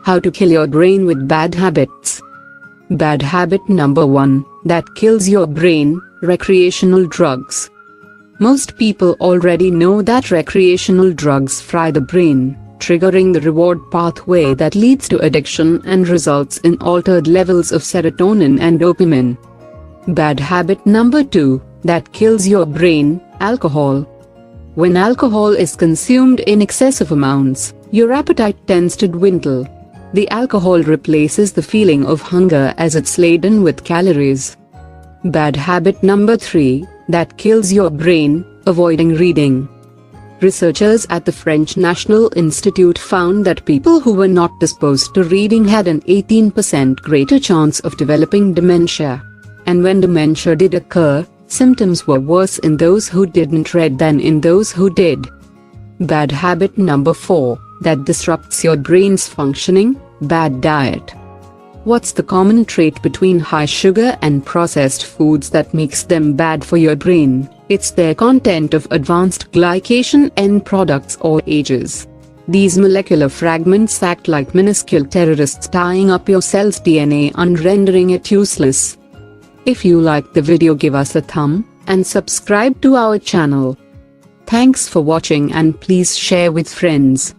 How to kill your brain with bad habits. Bad habit number 1, that kills your brain, recreational drugs. Most people already know that recreational drugs fry the brain, triggering the reward pathway that leads to addiction and results in altered levels of serotonin and dopamine. Bad habit number 2, that kills your brain, alcohol. When alcohol is consumed in excessive amounts, your appetite tends to dwindle. The alcohol replaces the feeling of hunger as it's laden with calories. Bad habit number 3, that kills your brain, avoiding reading. Researchers at the French National Institute found that people who were not disposed to reading had an 18% greater chance of developing dementia. And when dementia did occur, symptoms were worse in those who didn't read than in those who did. Bad habit number 4, that disrupts your brain's functioning, bad diet. What's the common trait between high sugar and processed foods that makes them bad for your brain? It's their content of advanced glycation end products or AGEs. These molecular fragments act like minuscule terrorists, tying up your cell's DNA and rendering it useless. If you liked the video, give us a thumb and subscribe to our channel. Thanks for watching, and please share with friends.